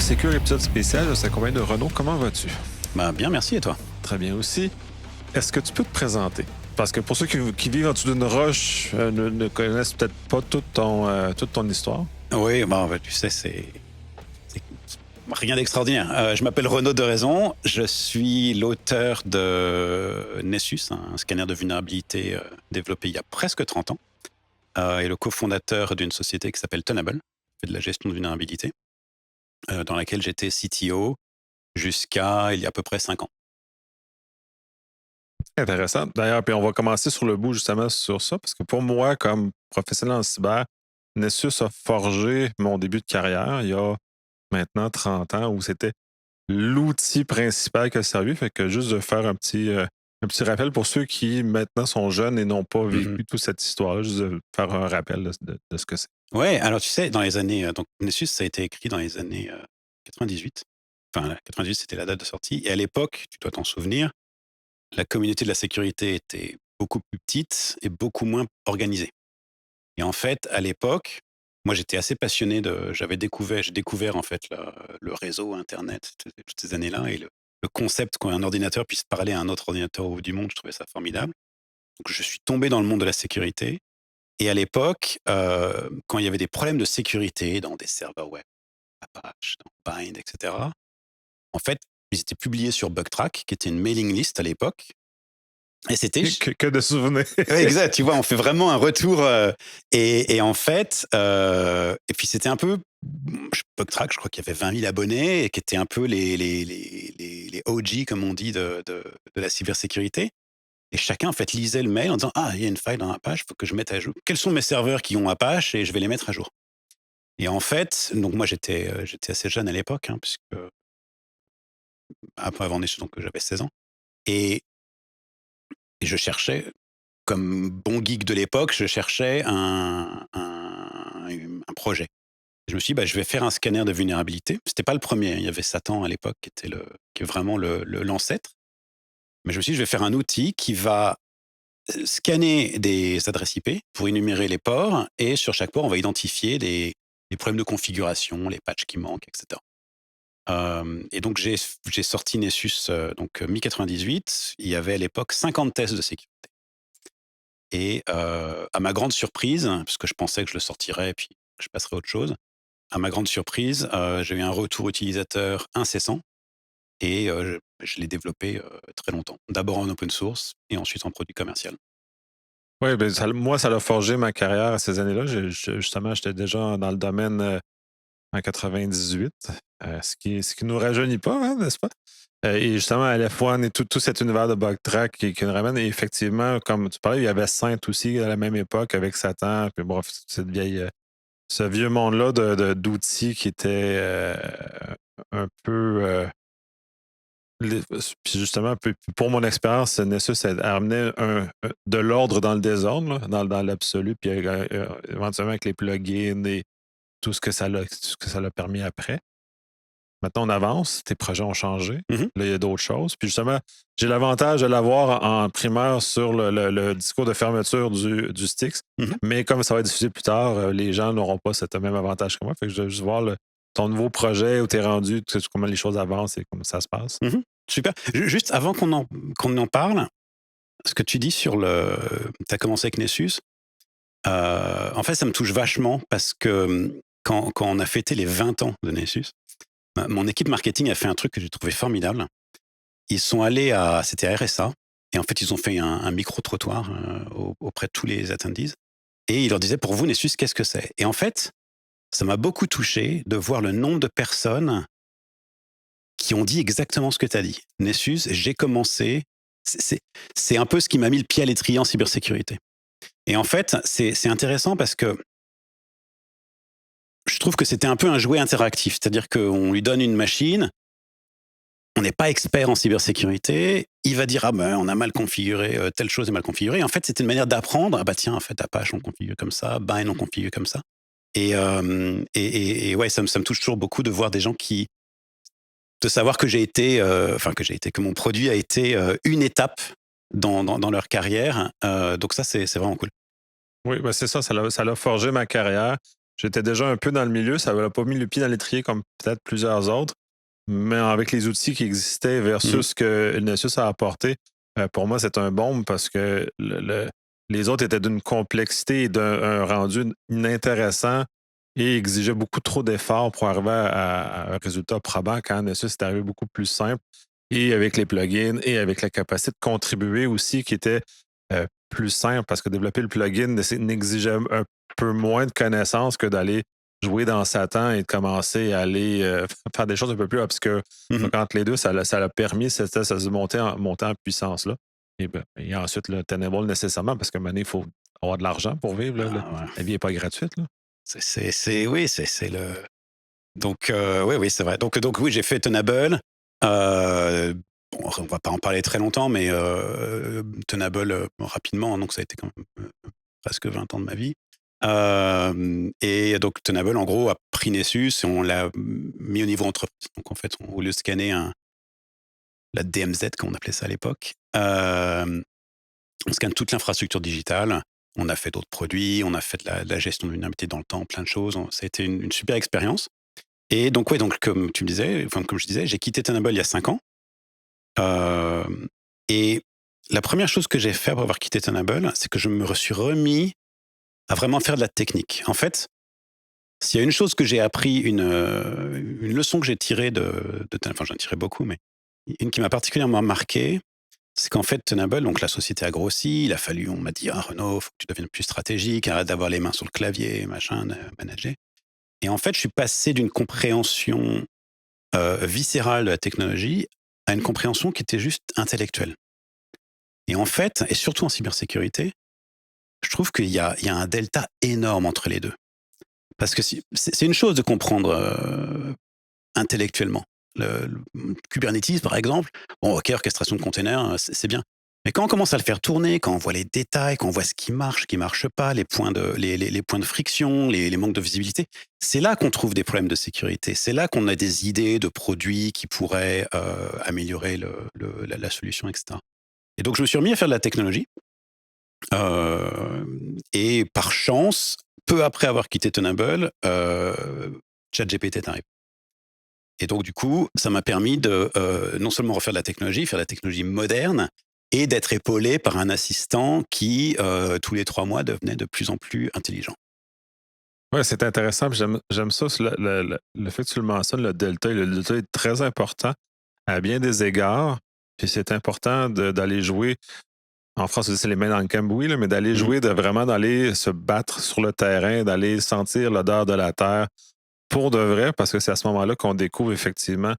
Sécure, épisode spécial, je s'accompagne de Renaud. Comment vas-tu? Bah bien, merci et toi? Très bien aussi. Est-ce que tu peux te présenter? Parce que pour ceux qui vivent en dessous d'une roche, ne connaissent peut-être pas toute ton histoire. Oui, bah, tu sais, c'est rien d'extraordinaire. Je m'appelle Renaud de Raison, je suis l'auteur de Nessus, un scanner de vulnérabilité développé il y a presque 30 ans, et le cofondateur d'une société qui s'appelle Tenable, qui fait de la gestion de vulnérabilité, dans laquelle j'étais CTO jusqu'à il y a à peu près 5 ans. Intéressant. D'ailleurs, puis on va commencer sur le bout justement sur ça, parce que pour moi, comme professionnel en cyber, Nessus a forgé mon début de carrière il y a maintenant 30 ans, où c'était l'outil principal qui a servi. Fait que juste de faire un petit rappel pour ceux qui maintenant sont jeunes et n'ont pas Mhm. vécu toute cette histoire-là, juste de faire un rappel de ce que c'est. Ouais, alors tu sais, dans les années, donc Nessus, ça a été écrit dans les années 98. Enfin, 98, c'était la date de sortie. Et à l'époque, tu dois t'en souvenir, la communauté de la sécurité était beaucoup plus petite et beaucoup moins organisée. Et en fait, à l'époque, moi, j'étais assez passionné j'ai découvert en fait le réseau Internet toutes ces années-là et le concept qu'un ordinateur puisse parler à un autre ordinateur au bout du monde, je trouvais ça formidable. Donc, je suis tombé dans le monde de la sécurité. Et à l'époque, quand il y avait des problèmes de sécurité dans des serveurs web, Apache, dans Bind, etc., en fait, ils étaient publiés sur Bugtrack, qui était une mailing list à l'époque. Et c'était Que de souvenirs. ouais, exact, tu vois, on fait vraiment un retour. Et en fait, et puis c'était un peu. Bugtrack, je crois qu'il y avait 20 000 abonnés et qui étaient un peu les OG, comme on dit, de la cybersécurité. Et chacun, en fait, lisait le mail en disant: Ah, il y a une faille dans Apache, il faut que je mette à jour. Quels sont mes serveurs qui ont Apache et je vais les mettre à jour. Et en fait, donc moi, j'étais assez jeune à l'époque, hein, puisque un peu avant Nessus, donc j'avais 16 ans. Et, et je cherchais, comme bon geek de l'époque, je cherchais un projet. Je me suis dit, bah, je vais faire un scanner de vulnérabilité. C'était pas le premier, hein. Il y avait Satan à l'époque qui est vraiment l'ancêtre. Mais je me suis dit, je vais faire un outil qui va scanner des adresses IP pour énumérer les ports. Et sur chaque port, on va identifier les problèmes de configuration, les patchs qui manquent, etc. Et donc, j'ai sorti Nessus mi-98. Il y avait à l'époque 50 tests de sécurité. Et à ma grande surprise, parce que je pensais que je le sortirais et puis que je passerais à autre chose, à ma grande surprise, j'ai eu un retour utilisateur incessant et je l'ai développé très longtemps. D'abord en open source et ensuite en produit commercial. Oui, ben, moi, ça a forgé ma carrière à ces années-là. Justement, j'étais déjà dans le domaine en 98, ce qui nous rajeunit pas, hein, n'est-ce pas? Et justement, à F1 et tout cet univers de Bugtrack qui nous ramène. Et effectivement, comme tu parlais, il y avait Saint aussi à la même époque avec Satan. Puis bref, ce vieux monde-là d'outils qui était un peu. Puis justement, pour mon expérience, Nessus a amené de l'ordre dans le désordre, là, dans l'absolu, puis éventuellement avec les plugins et tout ce que ça l'a permis après. Maintenant, on avance, tes projets ont changé. Mhm. Là, il y a d'autres choses. Puis justement, j'ai l'avantage de l'avoir en primeur sur le discours de fermeture du Styx. Mhm. Mais comme ça va être diffusé plus tard, les gens n'auront pas ce même avantage que moi. Fait que je veux juste voir ton nouveau projet, où tu es rendu, comment les choses avancent et comment ça se passe. Mhm. Super. Juste avant qu'on en parle, ce que tu dis sur tu as commencé avec Nessus, en fait, ça me touche vachement parce que quand on a fêté les 20 ans de Nessus, mon équipe marketing a fait un truc que j'ai trouvé formidable. Ils sont allés c'était à RSA, et en fait, ils ont fait un micro-trottoir auprès de tous les attendees. Et ils leur disaient, pour vous, Nessus, qu'est-ce que c'est? Et en fait, ça m'a beaucoup touché de voir le nombre de personnes qui ont dit exactement ce que tu as dit. Nessus, j'ai commencé. C'est un peu ce qui m'a mis le pied à l'étrier en cybersécurité. Et en fait, c'est intéressant parce que je trouve que c'était un peu un jouet interactif. C'est-à-dire qu'on lui donne une machine, on n'est pas expert en cybersécurité, il va dire: ah ben on a mal configuré, telle chose est mal configurée. Et en fait, c'était une manière d'apprendre: ah bah tiens, en fait, Apache on configure comme ça, Bind on configure comme ça. Et ouais, ça me touche toujours beaucoup de voir des gens de savoir que que mon produit a été une étape dans leur carrière. Donc ça, c'est vraiment cool. Oui, ben c'est ça l'a forgé ma carrière. j'étais déjà un peu dans le milieu, ça m'a pas mis le pied dans l'étrier comme peut-être plusieurs autres, mais avec les outils qui existaient Mmh. versus ce que Nessus a apporté, pour moi, c'est un baume parce que les autres étaient d'une complexité et d'un un rendu inintéressant et exigeaient beaucoup trop d'efforts pour arriver à un résultat probant quand Nessus est arrivé beaucoup plus simple et avec les plugins et avec la capacité de contribuer aussi qui était plus simple parce que développer le plugin n'exigeait un peu moins de connaissances que d'aller jouer dans Satan et de commencer à aller faire des choses un peu plus obscures. Mmh. Donc, entre les deux, ça l'a permis, ça se monter en puissance. Là. Et ensuite, le Tenable nécessairement, parce qu'à un moment donné, il faut avoir de l'argent pour vivre. Là, Ah ouais. la vie n'est pas gratuite. Là. Oui, c'est le donc oui, oui, c'est vrai. Donc oui, j'ai fait Tenable. Bon, on va pas en parler très longtemps, mais Tenable, rapidement, hein, donc ça a été quand même, presque 20 ans de ma vie. Et donc Tenable, en gros, a pris Nessus et on l'a mis au niveau entreprise. Donc en fait, au lieu de scanner la DMZ, comme on appelait ça à l'époque, on scanne toute l'infrastructure digitale. On a fait d'autres produits, on a fait de la gestion de vulnérabilité dans le temps, plein de choses. Ça a été une super expérience. Et donc, ouais, donc, comme tu me disais, enfin, comme je disais, j'ai quitté Tenable il y a 5 ans. Hem Et la première chose que j'ai fait après avoir quitté Tenable, c'est que je me suis remis à vraiment faire de la technique. En fait, s'il y a une chose que j'ai appris, une leçon que j'ai tirée enfin, j'en ai tiré beaucoup, mais une qui m'a particulièrement marqué, c'est qu'en fait, Tenable, donc la société a grossi, il a fallu, on m'a dit: «Ah Renaud, faut que tu deviennes plus stratégique, arrête d'avoir les mains sur le clavier, machin, de manager». Et en fait, je suis passé d'une compréhension, viscérale de la technologie à une compréhension qui était juste intellectuelle. Et en fait, et surtout en cybersécurité, je trouve qu'il y a un delta énorme entre les 2. Parce que si c'est une chose de comprendre, intellectuellement. Kubernetes, par exemple, bon, OK, orchestration de containers, c'est bien. Mais quand on commence à le faire tourner, quand on voit les détails, quand on voit ce qui marche pas, les points de friction, les manques de visibilité, c'est là qu'on trouve des problèmes de sécurité. C'est là qu'on a des idées de produits qui pourraient, améliorer la solution, et cetera. Et donc je me suis remis à faire de la technologie, et par chance, peu après avoir quitté Tenable, ChatGPT est arrivé. Et donc, du coup, ça m'a permis de non seulement refaire de la technologie, faire de la technologie moderne et d'être épaulé par un assistant qui, tous les 3 mois, devenait de plus en plus intelligent. Oui, c'est intéressant. Puis j'aime ça, le fait que tu le mentionnes, le delta. Le delta est très important à bien des égards. Puis c'est important d'aller jouer. En France, on dit c'est les mains dans le cambouis, là, mais d'aller Mmh. jouer, de vraiment d'aller se battre sur le terrain, d'aller sentir l'odeur de la terre pour de vrai, parce que c'est à ce moment-là qu'on découvre effectivement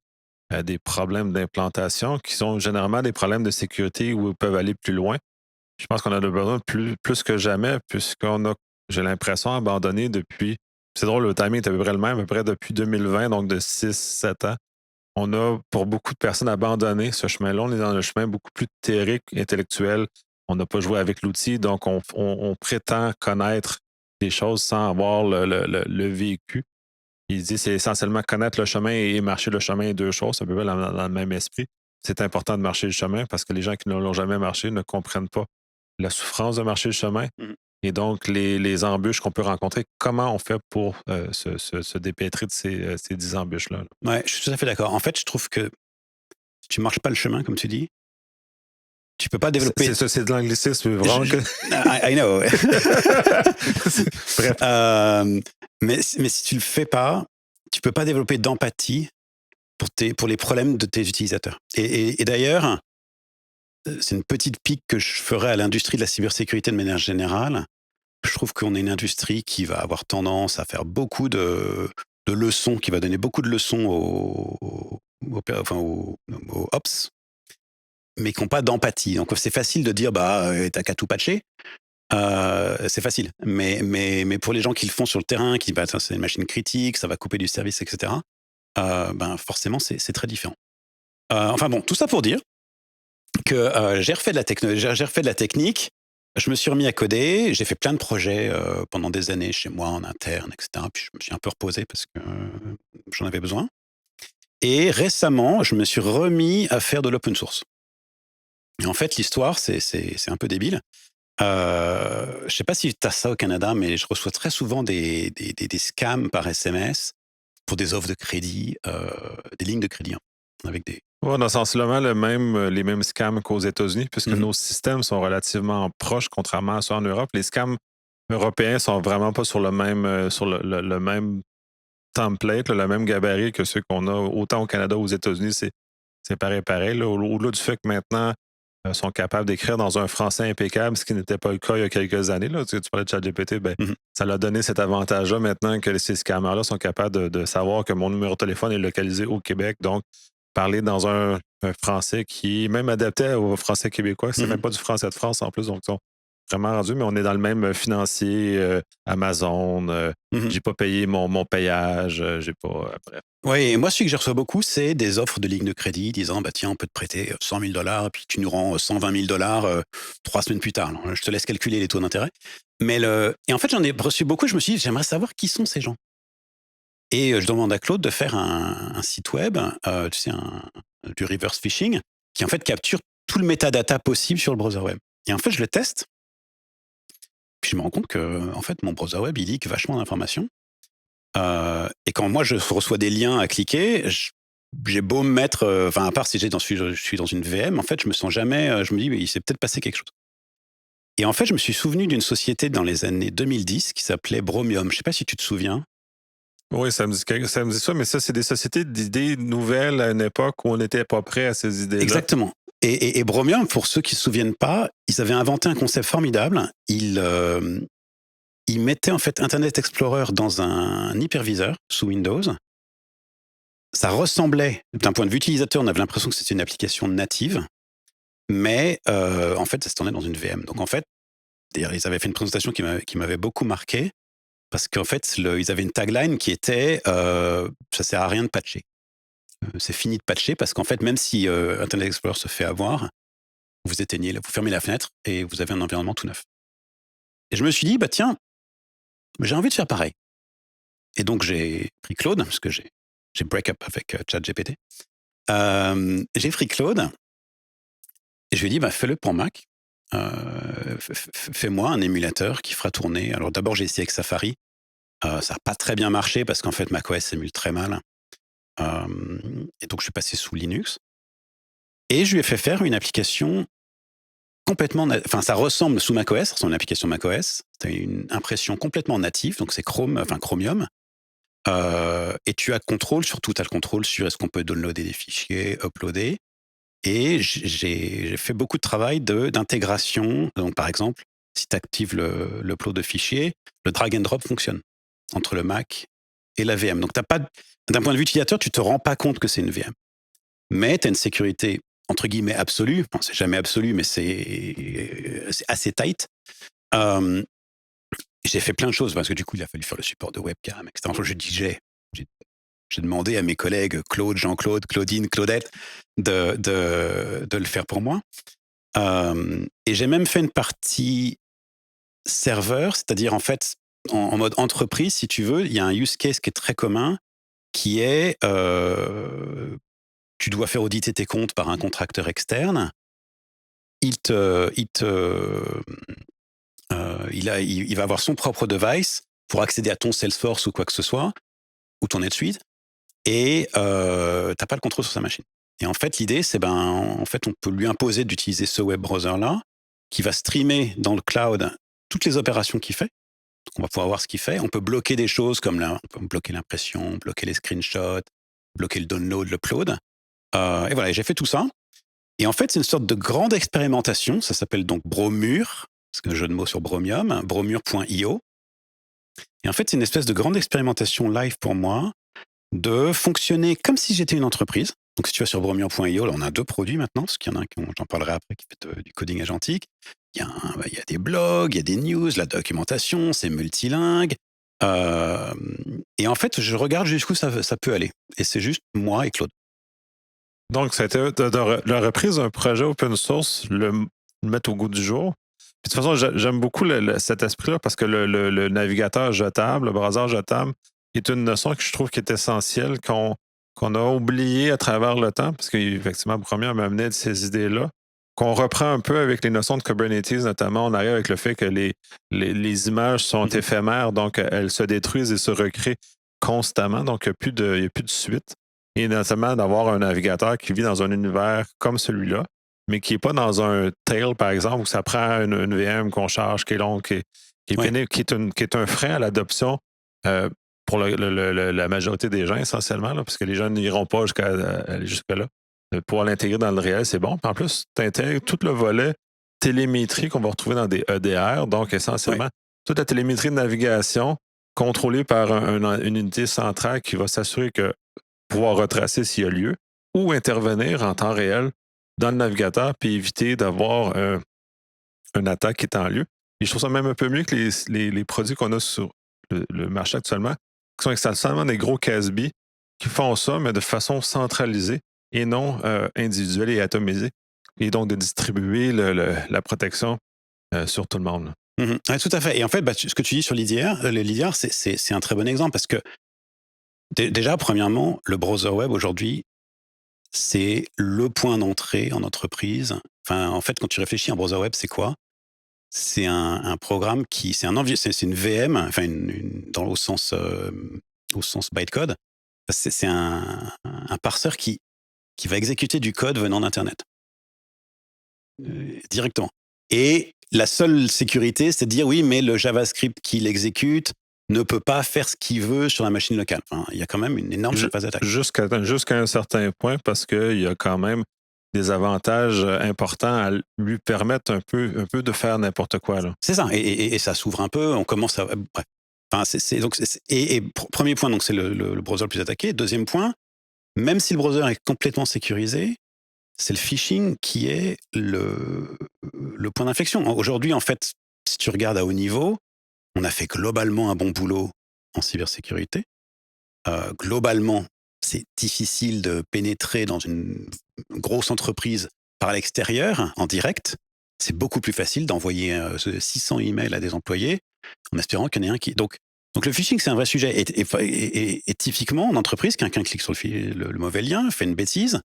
des problèmes d'implantation qui sont généralement des problèmes de sécurité où ils peuvent aller plus loin. Je pense qu'on en a besoin plus que jamais, puisqu'on a, j'ai l'impression, abandonné depuis. C'est drôle, le timing est à peu près le même, à peu près depuis 2020, donc de 6 7 ans. On a, pour beaucoup de personnes, abandonné ce chemin-là. On est dans un chemin beaucoup plus théorique, intellectuel. On n'a pas joué avec l'outil, donc on prétend connaître des choses sans avoir le vécu. Il dit c'est essentiellement connaître le chemin et marcher le chemin, deux choses, c'est à peu près dans le même esprit. C'est important de marcher le chemin parce que les gens qui ne l'ont jamais marché ne comprennent pas la souffrance de marcher le chemin Mmh. et donc les embûches qu'on peut rencontrer. Comment on fait pour se dépêtrer de ces 10 embûches-là? Là? Ouais, je suis tout à fait d'accord. En fait, je trouve que si tu marches pas le chemin, comme tu dis, tu peux pas développer. C'est ça, c'est de l'anglicisme, Je vraiment. je I know. Bref. Mais si tu le fais pas, tu peux pas développer d'empathie pour les problèmes de tes utilisateurs. Et d'ailleurs, c'est une petite pique que je ferais à l'industrie de la cybersécurité de manière générale. Je trouve qu'on est une industrie qui va avoir tendance à faire beaucoup de leçons, qui va donner beaucoup de leçons aux ops, mais qui n'ont pas d'empathie. Donc c'est facile de dire, bah, t'as qu'à tout patcher. C'est facile. Mais pour les gens qui le font sur le terrain, qui bah, c'est une machine critique, ça va couper du service, et cetera, ben, forcément, c'est très différent. Enfin bon, tout ça pour dire que, j'ai refait de la technique. Je me suis remis à coder, j'ai fait plein de projets, pendant des années chez moi en interne, et cetera. Puis je me suis un peu reposé parce que, j'en avais besoin. Et récemment, je me suis remis à faire de l'open source. Et en fait, l'histoire, c'est un peu débile. Je sais pas si tu as ça au Canada, mais je reçois très souvent des scams par SMS pour des offres de crédit, des lignes de crédit, hein, avec des Ouais, dans sensiblement les mêmes scams qu'aux États-Unis, puisque mmh nos systèmes sont relativement proches, contrairement à ceux en Europe. Les scams européens sont vraiment pas sur le même template, là, le même gabarit que ceux qu'on a autant au Canada ou aux États-Unis. C'est pareil. Là. Au-delà du fait que maintenant, sont capables d'écrire dans un français impeccable, ce qui n'était pas le cas il y a quelques années. Là. Tu parlais de ChatGPT, ben, mh. ça l'a donné cet avantage-là maintenant que ces scammers-là sont capables de savoir que mon numéro de téléphone est localisé au Québec. Donc, parler dans un français qui est même adapté au français québécois. C'est même Mmh. pas du français de France en plus. Donc, ils sont vraiment rendus, mais on est dans le même financier, Amazon. Mmh. J'ai pas payé mon payage. J'ai pas. Bref. Ouais et moi, celui que je reçois beaucoup, c'est des offres de lignes de crédit disant: «Bah, tiens, on peut te prêter, 100 000 puis tu nous rends, 120 000 3 semaines plus tard». Alors, je te laisse calculer les taux d'intérêt. En fait, j'en ai reçu beaucoup, je me suis dit: «J'aimerais savoir qui sont ces gens» et je demande à Claude de faire un site web, tu sais, du reverse phishing qui, en fait, capture tout le metadata possible sur le browser web et en fait, je le teste, puis je me rends compte que en fait, mon browser web, il leak vachement d'informations. Et quand moi je reçois des liens à cliquer, j'ai beau me mettre, enfin à part si je suis dans une VM, en fait, je me sens jamais, je me dis: «Mais il s'est peut-être passé quelque chose» et en fait, je me suis souvenu d'une société dans les années 2010 qui s'appelait Bromium. Je sais pas si tu te souviens? Oui, ça me dit ça, mais ça, c'est des sociétés d'idées nouvelles à une époque où on n'était pas prêt à ces idées-là. Exactement et Bromium, pour ceux qui se souviennent pas, ils avaient inventé un concept formidable. Ils mettaient en fait Internet Explorer dans un hyperviseur sous Windows. Ça ressemblait d'un point de vue utilisateur, on avait l'impression que c'était une application native. Mais en fait, ça se tournait dans une VM. Donc en fait, d'ailleurs, ils avaient fait une présentation qui m'avait beaucoup marqué parce qu'en fait, ils avaient une tagline qui était, «Ça sert à rien de patcher. C'est fini de patcher» parce qu'en fait, même si, Internet Explorer se fait avoir, vous fermez la fenêtre et vous avez un environnement tout neuf. Et je me suis dit: «Bah tiens, j'ai envie de faire pareil» et donc j'ai pris Claude, parce que j'ai break up avec, ChatGPT. J'ai pris Claude et je lui ai dit: «Bah, fais-le pour Mac. Fais-moi un émulateur qui fera tourner». Alors d'abord, j'ai essayé avec Safari. Ça a pas très bien marché parce qu'en fait, macOS émule très mal. Et donc je suis passé sous Linux et je lui ai fait faire une application complètement enfin ça ressemble sous macOS, ça ressemble à une application macOS. Tu as une impression complètement native, donc c'est Chromium. Et tu as le contrôle sur tout. Tu as le contrôle sur est-ce qu'on peut downloader des fichiers, uploader. Et j'ai fait beaucoup de travail d'intégration. Donc, par exemple, si tu actives l'upload de fichiers, le drag and drop fonctionne entre le Mac et la VM. Donc, t'as pas, d'un point de vue utilisateur, tu te rends pas compte que c'est une VM. Mais tu as une sécurité, entre guillemets, absolue. Bon, c'est jamais absolu, mais c'est assez tight. Euh, j'ai fait plein de choses parce que du coup, il a fallu faire le support de webcam, etc. Enfin, j'ai j'ai demandé à mes collègues Claude, Jean-Claude, Claudine, Claudette de le faire pour moi. Et j'ai même fait une partie serveur, c'est-à-dire en fait, en mode entreprise, si tu veux, il y a un use case qui est très commun, qui est tu dois faire auditer tes comptes par un contracteur externe. Il va avoir son propre device pour accéder à ton Salesforce ou quoi que ce soit, ou ton NetSuite, et tu pas le contrôle sur sa machine. Et en fait, l'idée, c'est en fait, on peut lui imposer d'utiliser ce web browser-là, qui va streamer dans le cloud toutes les opérations qu'il fait. Donc, on va pouvoir voir ce qu'il fait. On peut bloquer des choses comme on peut bloquer l'impression, bloquer les screenshots, bloquer le download, l'upload. Et voilà, j'ai fait tout ça. Et en fait, c'est une sorte de grande expérimentation. Ça s'appelle donc Bromure, parce que le jeu de mots sur Bromium, bromure.io. Et en fait, c'est une espèce de grande expérimentation live pour moi de fonctionner comme si j'étais une entreprise. Donc, si tu vas sur bromure.io, là, on a 2 produits maintenant, parce qu'il y en a un, j'en parlerai après, qui fait du coding agentique. Il y a des blogs, il y a des news, la documentation, c'est multilingue. Et en fait, je regarde jusqu'où ça peut aller. Et c'est juste moi et Claude. Donc, ça a été la reprise d'un projet open source, le mettre au goût du jour. Puis, de toute façon, j'aime beaucoup cet esprit-là parce que le navigateur jetable, le browser jetable, est une notion que je trouve qui est essentielle, qu'on a oublié à travers le temps, parce qu'effectivement, premier m'a amené de ces idées-là. qu'on reprend un peu avec les notions de Kubernetes, notamment, on arrive avec le fait que les images sont Mhm. éphémères, donc elles se détruisent et se recréent constamment, donc il n'y a plus de suite. Et notamment d'avoir un navigateur qui vit dans un univers comme celui-là, mais qui n'est pas dans un tail, par exemple, où ça prend une VM qu'on charge, qui est longue, qui est Ouais, pénible, qui est un frein à l'adoption euh, pour la majorité des gens, essentiellement, là, parce que les gens n'iront pas aller jusque-là. Pouvoir l'intégrer dans le réel, c'est bon. Puis en plus, tu intègres tout le volet télémétrie qu'on va retrouver dans des EDR, donc ouais. essentiellement toute la télémétrie de navigation contrôlée par une unité centrale qui va s'assurer que pouvoir retracer s'il y a lieu ou intervenir en temps réel dans le navigateur puis éviter d'avoir une attaque qui est en lieu. Et je trouve ça même un peu mieux que les produits qu'on a sur le marché actuellement, qui sont essentiellement des gros CASB qui font ça, mais de façon centralisée et non individuelle et atomisée. Et donc de distribuer la protection sur tout le monde, là. Ouais, tout à fait. Et en fait, ce que tu dis sur l'IDR, l'IDR, c'est un très bon exemple parce que déjà, premièrement, le browser web aujourd'hui, c'est le point d'entrée en entreprise. Enfin, en fait, quand tu réfléchis, un browser web, c'est quoi? C'est un programme qui, c'est une VM, enfin, au sens bytecode. C'est un parseur qui va exécuter du code venant d'Internet directement. Et la seule sécurité, c'est de dire oui, mais le JavaScript qu'il exécute ne peut pas faire ce qu'il veut sur la machine locale. Enfin, il y a quand même une énorme Ju- surface d'attaque. Jusqu'à un certain point, parce qu'il y a quand même des avantages importants à lui permettre un peu de faire n'importe quoi, là. C'est ça. Et ça s'ouvre un peu. On commence à. Bref. Enfin, premier point, donc c'est le browser le plus attaqué. Deuxième point, même si le browser est complètement sécurisé, c'est le phishing qui est le point d'inflexion. Aujourd'hui, en fait, si tu regardes à haut niveau, on a fait globalement un bon boulot en cybersécurité. Globalement, c'est difficile de pénétrer dans une grosse entreprise par l'extérieur, en direct. C'est beaucoup plus facile d'envoyer 600 emails à des employés en espérant qu'il y en ait un qui. Donc le phishing, c'est un vrai sujet. Et typiquement, en entreprise, quelqu'un clique sur le mauvais lien, fait une bêtise,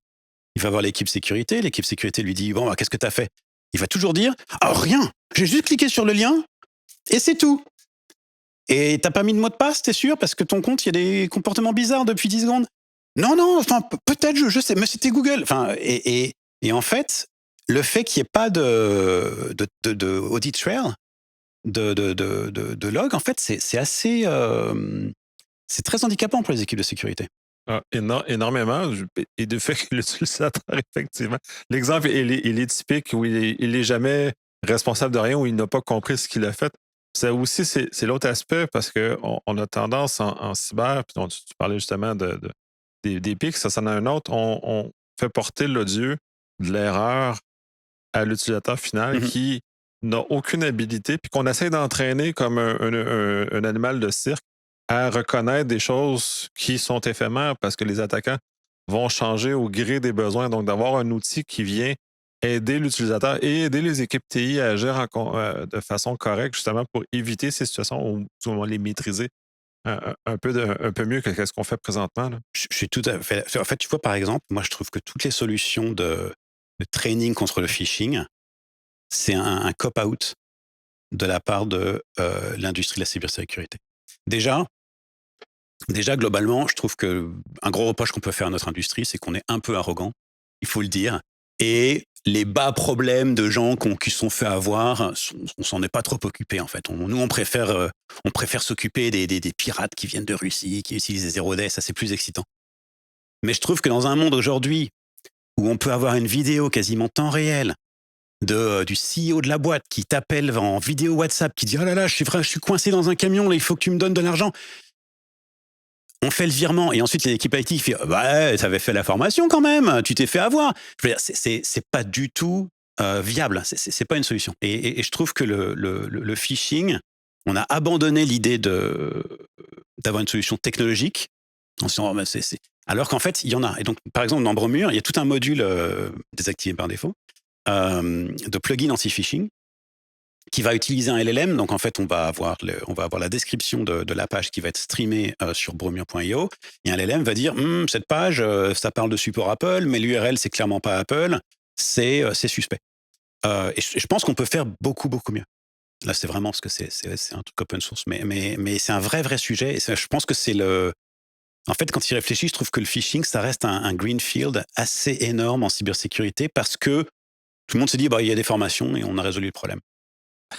il va voir l'équipe sécurité. L'équipe sécurité lui dit: bon, bah, qu'est-ce que tu as fait? Il va toujours dire: ah, rien, j'ai juste cliqué sur le lien et c'est tout. Et t'as pas mis de mot de passe, t'es sûr? Parce que ton compte, il y a des comportements bizarres depuis 10 secondes. Non, non, enfin, peut-être, je sais, mais c'était Google. Enfin, et en fait, le fait qu'il n'y ait pas de audit trail, de log, en fait, c'est assez, c'est très handicapant pour les équipes de sécurité. Ah, énormément. Et du fait que l'utilisateur, effectivement, l'exemple, il est typique où il est jamais responsable de rien, où il n'a pas compris ce qu'il a fait. Ça aussi, c'est l'autre aspect parce qu'on on a tendance en cyber, puis dont tu parlais justement des pics, ça, c'en a un autre. On fait porter l'odieux de l'erreur à l'utilisateur final Mhm. qui n'a aucune habilité, puis qu'on essaie d'entraîner comme un animal de cirque à reconnaître des choses qui sont éphémères parce que les attaquants vont changer au gré des besoins. Donc, d'avoir un outil qui vient aider l'utilisateur et aider les équipes TI à agir de façon correcte, justement pour éviter ces situations ou du moins les maîtriser un peu mieux que ce qu'on fait présentement, là. Je suis tout à fait. En fait, tu vois, par exemple, moi, je trouve que toutes les solutions de training contre le phishing, c'est un cop-out de la part de l'industrie de la cybersécurité. Déjà, Déjà, globalement, je trouve que un gros reproche qu'on peut faire à notre industrie, c'est qu'on est un peu arrogant, il faut le dire. Et les bas problèmes de gens qui se sont fait avoir, on s'en est pas trop occupé en fait. Nous, on préfère s'occuper des pirates qui viennent de Russie, qui utilisent des 0D, ça c'est plus excitant. Mais je trouve que dans un monde aujourd'hui où on peut avoir une vidéo quasiment temps réel du CEO de la boîte qui t'appelle en vidéo WhatsApp, qui dit: oh là là, je suis coincé dans un camion, là, il faut que tu me donnes de l'argent. On fait le virement et ensuite l'équipe IT qui fait: bah, t'avais fait la formation quand même, tu t'es fait avoir. Je veux dire, c'est pas du tout viable. C'est pas une solution. Et je trouve que le phishing, on a abandonné l'idée d'avoir une solution technologique en se disant: oh, bah, alors qu'en fait, il y en a. Et donc, par exemple, dans Bromure, il y a tout un module désactivé par défaut de plugin anti-phishing qui va utiliser un LLM. Donc, en fait, on va avoir la description de la page qui va être streamée sur bromure.io. Et un LLM va dire: cette page, ça parle de support Apple, mais l'URL, c'est clairement pas Apple, c'est suspect. Et je pense qu'on peut faire beaucoup, beaucoup mieux. Là, c'est vraiment parce que c'est un truc open source, mais c'est un vrai, vrai sujet et je pense que c'est le en fait, quand il réfléchit, je trouve que le phishing, ça reste un greenfield assez énorme en cybersécurité parce que tout le monde se dit: «Bah, il y a des formations et on a résolu le problème».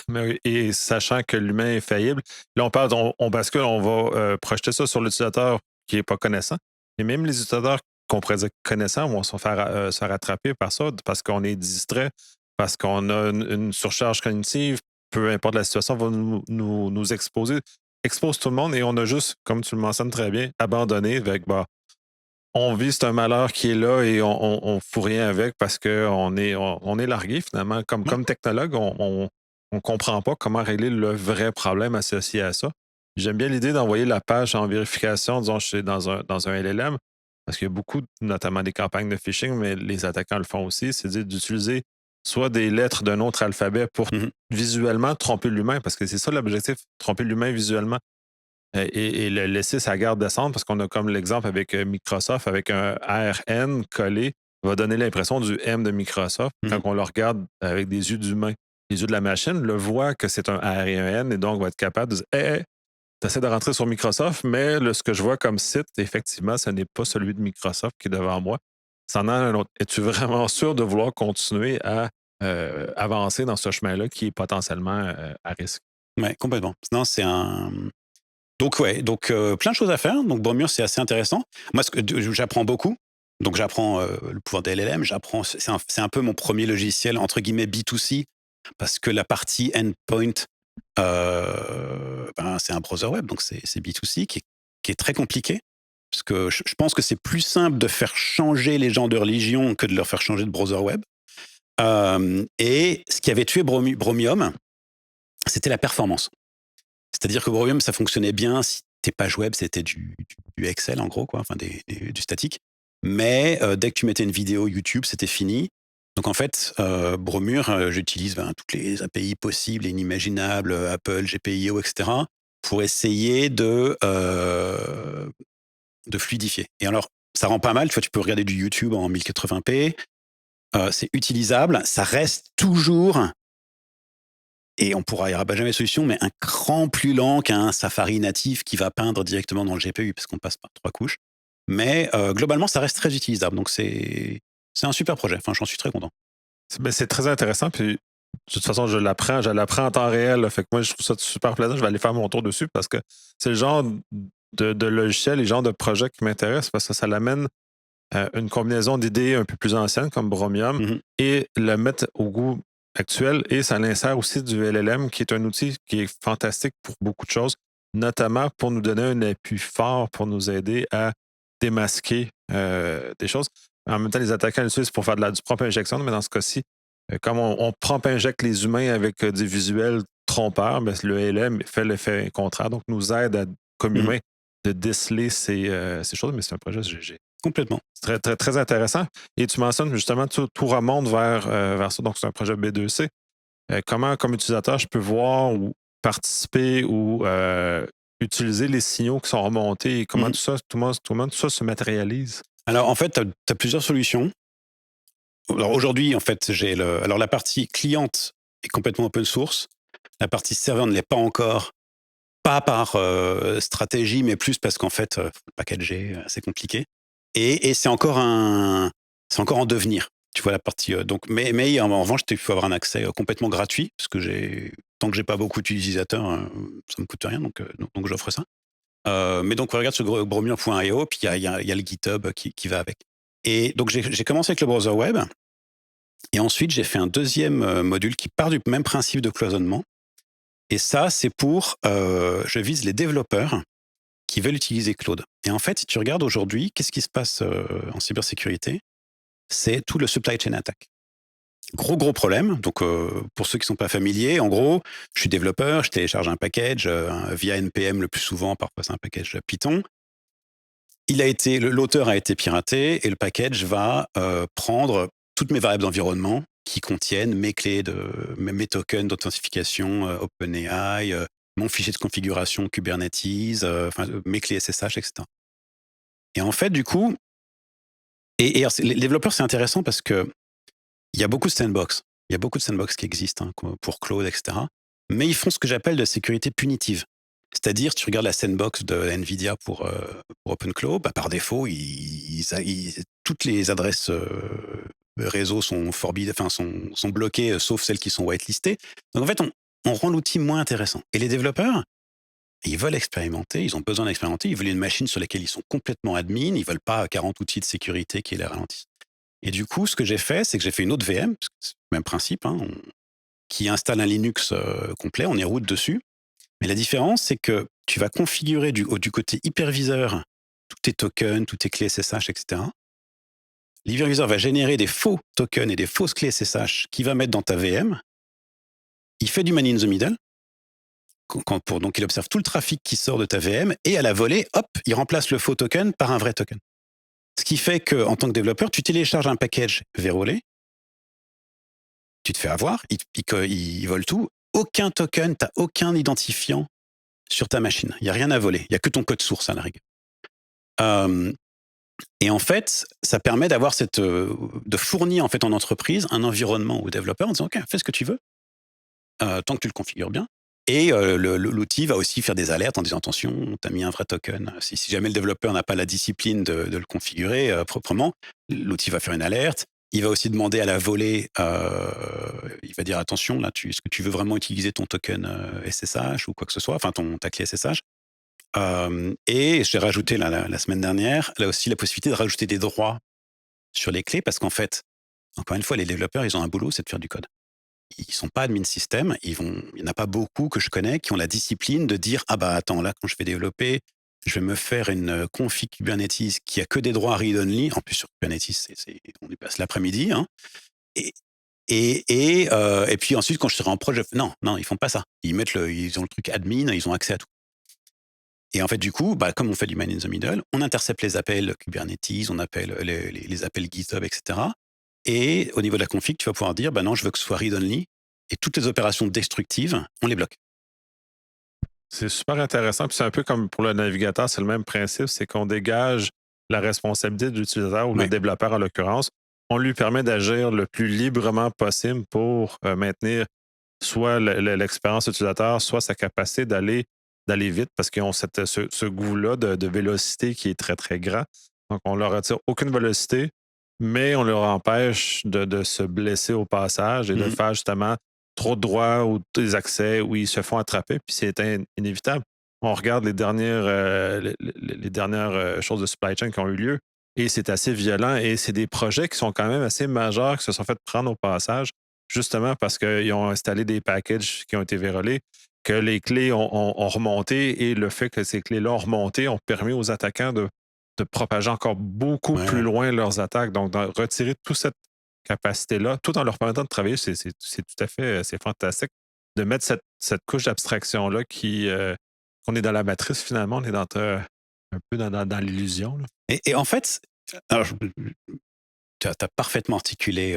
Mais oui, et sachant que l'humain est faillible, là, on parle, on bascule, on va projeter ça sur l'utilisateur qui n'est pas connaissant. Et même les utilisateurs qu'on pourrait dire connaissants vont se faire attraper par ça parce qu'on est distrait, parce qu'on a une surcharge cognitive, peu importe la situation, va nous exposer, expose tout le monde et on a juste, comme tu le mentionnes très bien, abandonné avec, bah, on vit, c'est un malheur qui est là et on fout rien avec parce qu'on est largué finalement. Ouais. Comme technologue, on comprend pas comment régler le vrai problème associé à ça. J'aime bien l'idée d'envoyer la page en vérification, disons, je suis dans un LLM, parce qu'il y a beaucoup, notamment des campagnes de phishing, mais les attaquants le font aussi, c'est d'utiliser soit des lettres d'un autre alphabet pour Mmh. visuellement tromper l'humain, parce que c'est ça l'objectif, tromper l'humain visuellement. Et le laisser sa garde descendre parce qu'on a comme l'exemple avec Microsoft, avec un RN collé, va donner l'impression du M de Microsoft quand Mmh. on le regarde avec des yeux d'humain. Les yeux de la machine le voient que c'est un R et un N et donc va être capable de dire hey, tu essaies de rentrer sur Microsoft, mais ce que je vois comme site, effectivement, ce n'est pas celui de Microsoft qui est devant moi. C'en a un autre. Es-tu vraiment sûr de vouloir continuer à avancer dans ce chemin-là qui est potentiellement à risque? Ouais, complètement. Non, c'est un donc ouais, donc plein de choses à faire. Donc Bromure, c'est assez intéressant. Moi, ce que j'apprends beaucoup. Donc j'apprends, le pouvoir des LLM, j'apprends c'est un peu mon premier logiciel entre guillemets «B2C» parce que la partie endpoint, ben, c'est un browser web, donc c'est B2C qui est très compliqué. Parce que je pense que c'est plus simple de faire changer les gens de religion que de leur faire changer de browser web. Et ce qui avait tué Bromium, c'était la performance. C'est-à-dire que Bromium, ça fonctionnait bien si tes pages web, c'était du Excel en gros, quoi, enfin du statique. Mais dès que tu mettais une vidéo YouTube, c'était fini. Donc en fait, Bromure, j'utilise ben, toutes les API possibles et inimaginables, Apple, GPIO, etc., pour essayer de fluidifier. Et alors, ça rend pas mal, tu vois, tu peux regarder du YouTube en 1080p, c'est utilisable, ça reste toujours et on pourra y aura pas jamais de solution, mais un cran plus lent qu'un Safari natif qui va peindre directement dans le GPU parce qu'on passe par 3 couches. Mais globalement, ça reste très utilisable, donc c'est un super projet. Enfin, j'en suis très content. C'est très intéressant. Puis, de toute façon, je l'apprends en temps réel. Là. Fait que moi, je trouve ça super plaisant. Je vais aller faire mon tour dessus parce que c'est le genre de logiciel, les genres de projets qui m'intéressent parce que ça l'amène une combinaison d'idées un peu plus anciennes comme Bromium Mmh. et le mettre au goût actuel. Et ça l'insère aussi du LLM qui est un outil qui est fantastique pour beaucoup de choses, notamment pour nous donner un appui fort pour nous aider à démasquer des choses. En même temps, les attaquants l'utilisent pour faire du prompt injection, mais dans ce cas-ci, comme on prompt injecte les humains avec des visuels trompeurs, mais le LM fait l'effet contraire, donc nous aide comme Mmh. humains de déceler ces choses, mais c'est un projet GG. Complètement. C'est très, très, très intéressant. Et tu mentionnes justement, tout remonte vers ça, donc c'est un projet B2C. Comment, comme utilisateur, je peux voir ou participer ou utiliser les signaux qui sont remontés et comment Mmh. tout ça se matérialise? Alors en fait, tu as plusieurs solutions. Alors aujourd'hui, en fait, alors la partie cliente est complètement open source. La partie serveur ne l'est pas encore. Pas par, stratégie, mais plus parce qu'en fait, faut le packager, c'est compliqué et c'est encore en devenir. Tu vois la partie, donc mais en revanche, tu peux avoir un accès, complètement gratuit parce que tant que j'ai pas beaucoup d'utilisateurs, ça me coûte rien donc j'offre ça. Mais donc regarde sur bromure.io puis il y a le GitHub qui va avec et donc j'ai commencé avec le browser web et ensuite j'ai fait un deuxième module qui part du même principe de cloisonnement et ça, c'est je vise les développeurs qui veulent utiliser Claude. Et en fait, si tu regardes aujourd'hui, qu'est-ce qui se passe en cybersécurité? C'est tout le supply chain attack. Gros, gros problème. Donc, pour ceux qui ne sont pas familiers, en gros, je suis développeur, je télécharge un package via NPM le plus souvent, parfois c'est un package Python. L'auteur a été piraté et le package va prendre toutes mes variables d'environnement qui contiennent mes tokens d'authentification OpenAI, mon fichier de configuration Kubernetes, mes clés SSH, etc. Et en fait, du coup, alors, les développeurs, c'est intéressant parce que il y a beaucoup de sandbox. Il y a beaucoup de sandbox qui existent pour Claude, etc. Mais ils font ce que j'appelle de sécurité punitive. C'est-à-dire, tu regardes la sandbox de NVIDIA pour OpenClaw, par défaut, toutes les adresses réseau sont bloquées, sauf celles qui sont whitelistées. Donc en fait, on rend l'outil moins intéressant. Et les développeurs, ils veulent expérimenter, ils ont besoin d'expérimenter, ils veulent une machine sur laquelle ils sont complètement admin, ils veulent pas 40 outils de sécurité qui les ralentissent. Et du coup, ce que j'ai fait, c'est que j'ai fait une autre VM, parce que c'est le même principe, qui installe un Linux complet, on est root dessus. Mais la différence, c'est que tu vas configurer du côté hyperviseur tous tes tokens, toutes tes clés SSH, etc. L'hyperviseur va générer des faux tokens et des fausses clés SSH qu'il va mettre dans ta VM. Il fait du man in the middle. Donc, il observe tout le trafic qui sort de ta VM et à la volée, hop, il remplace le faux token par un vrai token. Ce qui fait qu'en tant que développeur, tu télécharges un package vérolé, tu te fais avoir, il vole tout. Aucun token, tu n'as aucun identifiant sur ta machine. Il n'y a rien à voler. Il n'y a que ton code source à la rigueur. Et en fait, ça permet d'avoir de fournir en fait en entreprise un environnement aux développeurs en disant OK, fais ce que tu veux, tant que tu le configures bien. Et l'outil va aussi faire des alertes en disant attention, tu as mis un vrai token. Si jamais le développeur n'a pas la discipline de le configurer proprement, l'outil va faire une alerte. Il va aussi demander à la volée, il va dire attention, là, est-ce que tu veux vraiment utiliser ton token SSH ou quoi que ce soit, enfin ta clé SSH. Et j'ai rajouté la semaine dernière, là aussi, la possibilité de rajouter des droits sur les clés, parce qu'en fait, encore une fois, les développeurs, ils ont un boulot, c'est de faire du code. Ils sont pas admin système, il n'y en a pas beaucoup que je connais qui ont la discipline de dire ah bah attends, là, quand je vais développer, je vais me faire une config Kubernetes qui a que des droits read-only. En plus, sur Kubernetes, on y passe l'après-midi. Et puis ensuite, quand je serai en projet, non, ils font pas ça. Ils ont le truc admin, ils ont accès à tout. Et en fait, du coup, comme on fait du man in the middle, on intercepte les appels Kubernetes, on appelle les appels GitHub, etc. Et au niveau de la config, tu vas pouvoir dire, non, je veux que ce soit read-only. Et toutes les opérations destructives, on les bloque. C'est super intéressant. Puis c'est un peu comme pour le navigateur, c'est le même principe, c'est qu'on dégage la responsabilité de l'utilisateur ou le développeur en l'occurrence. On lui permet d'agir le plus librement possible pour maintenir soit l'expérience utilisateur, soit sa capacité d'aller vite parce qu'ils ont ce goût-là de vélocité qui est très, très grand. Donc, on leur retire aucune vélocité, mais on leur empêche de se blesser au passage et de faire justement trop de droits ou des accès où ils se font attraper, puis c'est inévitable. On regarde les dernières choses de supply chain qui ont eu lieu et c'est assez violent et c'est des projets qui sont quand même assez majeurs qui se sont fait prendre au passage justement parce qu'ils ont installé des packages qui ont été vérolés, que les clés ont remonté et le fait que ces clés-là ont remonté ont permis aux attaquants de propager encore beaucoup plus loin leurs attaques. Donc, de retirer toute cette capacité-là, tout en leur permettant de travailler, c'est tout à fait c'est fantastique de mettre cette couche d'abstraction-là qu'on est dans la matrice finalement, on est un peu dans l'illusion. Et en fait, alors, tu as parfaitement articulé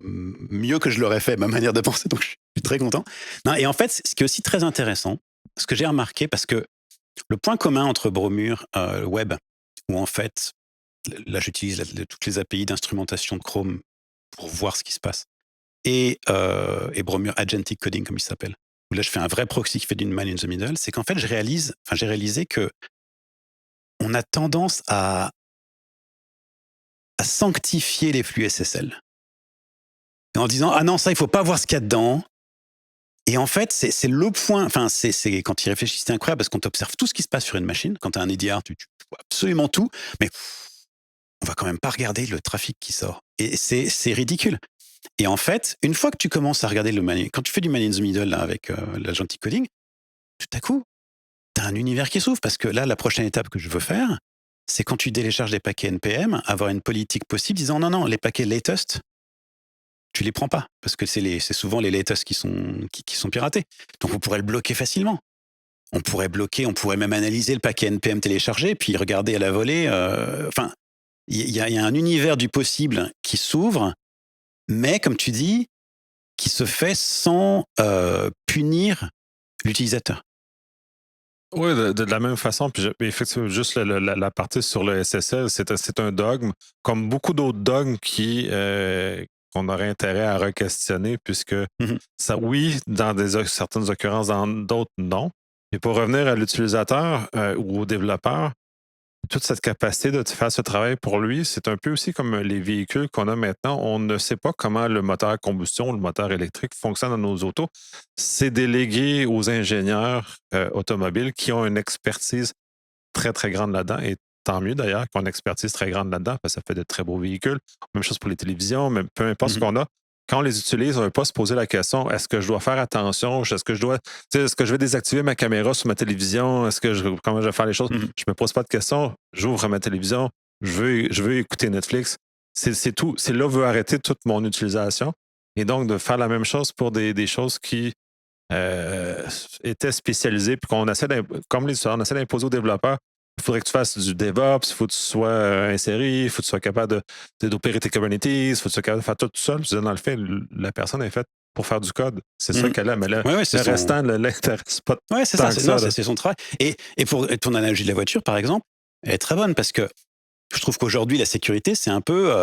mieux que je l'aurais fait, ma manière de penser, donc je suis très content. Non, et en fait, ce qui est aussi très intéressant, ce que j'ai remarqué, parce que le point commun entre Bromure Web, où en fait, là j'utilise toutes les API d'instrumentation de Chrome pour voir ce qui se passe, et Bromure Agentic Coding, comme il s'appelle, où là je fais un vrai proxy qui fait d'une man in the middle, c'est qu'en fait j'ai réalisé que on a tendance à sanctifier les flux SSL. En disant, ah non, ça, il faut pas voir ce qu'il y a dedans. Et en fait, c'est le point, enfin, c'est quand il réfléchit, c'est incroyable parce qu'on t'observe tout ce qui se passe sur une machine. Quand tu as un EDR, tu vois absolument tout, mais on va quand même pas regarder le trafic qui sort. Et c'est ridicule. Et en fait, une fois que tu commences à regarder quand tu fais du man in the middle là, avec l'Agentic Coding, tout à coup, tu as un univers qui s'ouvre parce que là, la prochaine étape que je veux faire, c'est quand tu télécharges des paquets NPM, avoir une politique possible disant non, les paquets latest, tu les prends pas parce que c'est souvent les latest qui sont piratés. Donc on pourrait le bloquer facilement. On pourrait même analyser le paquet NPM téléchargé puis regarder à la volée. Enfin, il y a un univers du possible qui s'ouvre, mais comme tu dis, qui se fait sans punir l'utilisateur. Oui, de la même façon. Puis effectivement, juste la partie sur le SSL, c'est un dogme, comme beaucoup d'autres dogmes qu'on aurait intérêt à re-questionner, puisque Mmh. ça, oui, dans certaines occurrences, dans d'autres, non. Et pour revenir à l'utilisateur ou au développeur, toute cette capacité de faire ce travail pour lui, c'est un peu aussi comme les véhicules qu'on a maintenant. On ne sait pas comment le moteur à combustion, le moteur électrique fonctionne dans nos autos. C'est délégué aux ingénieurs automobiles qui ont une expertise très, très grande là-dedans. Et tant mieux d'ailleurs qu'on ait une expertise très grande là-dedans, parce que ça fait de très beaux véhicules. Même chose pour les télévisions, même, peu importe ce Mmh. qu'on a. Quand on les utilise, on ne va pas se poser la question, est-ce que je dois faire attention? Est-ce que je vais désactiver ma caméra sur ma télévision? Comment je vais faire les choses? Mmh. Je ne me pose pas de questions. J'ouvre ma télévision. Je veux écouter Netflix. C'est tout. C'est là où je veux arrêter toute mon utilisation. Et donc, de faire la même chose pour des choses qui euh, étaient spécialisées, puis comme les on essaie d'imposer aux développeurs, il faudrait que tu fasses du DevOps, il faut que tu sois inséré, il faut que tu sois capable d'opérer tes Kubernetes, il faut que tu sois capable de faire tout seul. Je veux dire, dans le fait, la personne est faite pour faire du code. C'est ça Mmh. qu'elle a, mais Ouais, le restant ne l'intéresse pas ouais, c'est ça, tant que ça. c'est son travail. Et pour ton analogie de la voiture, par exemple, elle est très bonne parce que je trouve qu'aujourd'hui, la sécurité, c'est un peu,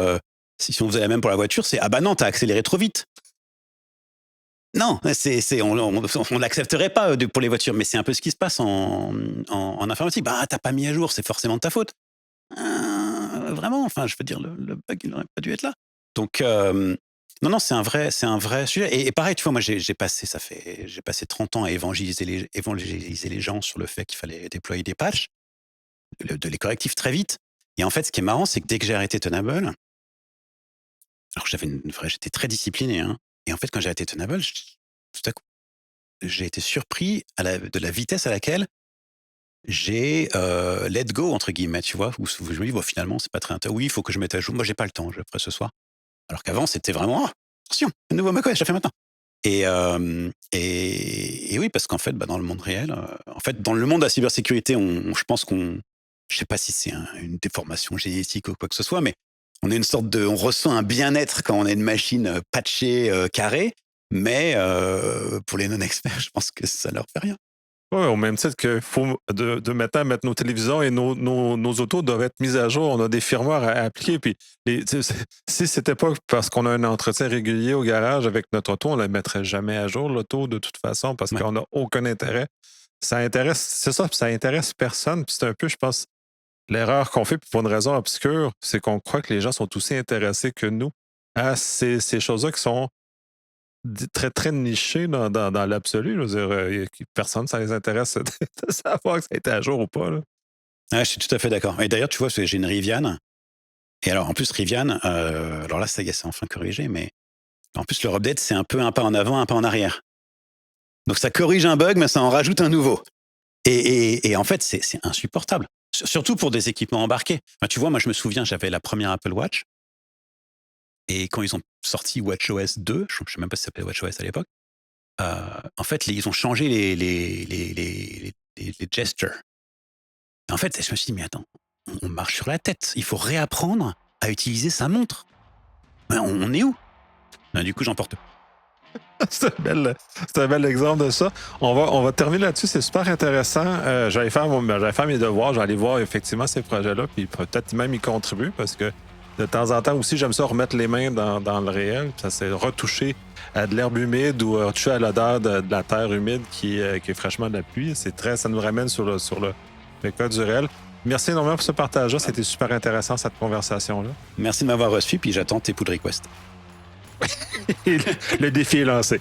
si on faisait la même pour la voiture, c'est: «Ah bah non, t'as accéléré trop vite». Non, on l'accepterait pas, pour les voitures, mais c'est un peu ce qui se passe en informatique. «Bah, t'as pas mis à jour, c'est forcément de ta faute». Vraiment? Enfin, je veux dire, le bug, il aurait pas dû être là. Donc, non, non, c'est un vrai sujet. Et pareil, tu vois, moi, j'ai passé 30 ans à évangéliser les gens sur le fait qu'il fallait déployer des patchs, les correctifs très vite. Et en fait, ce qui est marrant, c'est que dès que j'ai arrêté Tenable, alors j'étais très discipliné, hein. Et en fait, quand j'ai arrêté Tenable, tout à coup, j'ai été surpris de la vitesse à laquelle j'ai let go entre guillemets, tu vois, où je me dis: «Bon, finalement, c'est pas très intéressant. Oui, il faut que je mette à jour. Moi, j'ai pas le temps, je le ferai ce soir». Alors qu'avant, c'était vraiment: «Oh, attention, un nouveau macOS, je le fais maintenant». Et oui, parce qu'en fait, bah, dans le monde réel, en fait, dans le monde de la cybersécurité, je pense qu'on, je sais pas si c'est une déformation génétique ou quoi que ce soit, mais on ressent un bien-être quand on a une machine patchée, carrée, mais pour les non-experts, je pense que ça leur fait rien. Ouais, au même titre que faut de maintenant mettre nos télévisions et nos autos doivent être mises à jour. On a des firmware à appliquer. Puis si c'était pas parce qu'on a un entretien régulier au garage avec notre auto, on ne la mettrait jamais à jour, l'auto, de toute façon, parce Ouais. qu'on n'a aucun intérêt. C'est ça, puis ça intéresse personne. Puis c'est un peu, je pense, l'erreur qu'on fait, puis pour une raison obscure, c'est qu'on croit que les gens sont aussi intéressés que nous à ces choses-là qui sont très, très niché dans l'absolu. Je veux dire, personne, ça les intéresse de savoir que ça a été à jour ou pas. Là. Ouais, je suis tout à fait d'accord. Et d'ailleurs, tu vois, j'ai une Rivian. Et alors, en plus, Rivian, alors là, ça y est, c'est enfin corrigé, mais en plus, leur update, c'est un peu un pas en avant, un pas en arrière. Donc, ça corrige un bug, mais ça en rajoute un nouveau. Et en fait, c'est insupportable. Surtout pour des équipements embarqués. Enfin, tu vois, moi, je me souviens, j'avais la première Apple Watch. Et quand ils ont sorti WatchOS 2, je ne sais même pas si ça s'appelait WatchOS à l'époque, en fait, ils ont changé les gestures. Et en fait, je me suis dit, mais attends, on marche sur la tête. Il faut réapprendre à utiliser sa montre. Ben, on est où? Ben, du coup, j'en porte. C'est un bel exemple de ça. On va terminer là-dessus. C'est super intéressant. J'allais faire mes devoirs. J'allais voir effectivement ces projets-là, puis peut-être même y contribuer parce que de temps en temps aussi, j'aime ça remettre les mains dans le réel. Ça, c'est retoucher à de l'herbe humide ou retoucher à l'odeur de la terre humide qui est fraîchement de la pluie. Ça nous ramène sur le cas du réel. Merci énormément pour ce partage-là. C'était super intéressant, cette conversation-là. Merci de m'avoir reçu, puis j'attends tes pull requests. Le défi est lancé.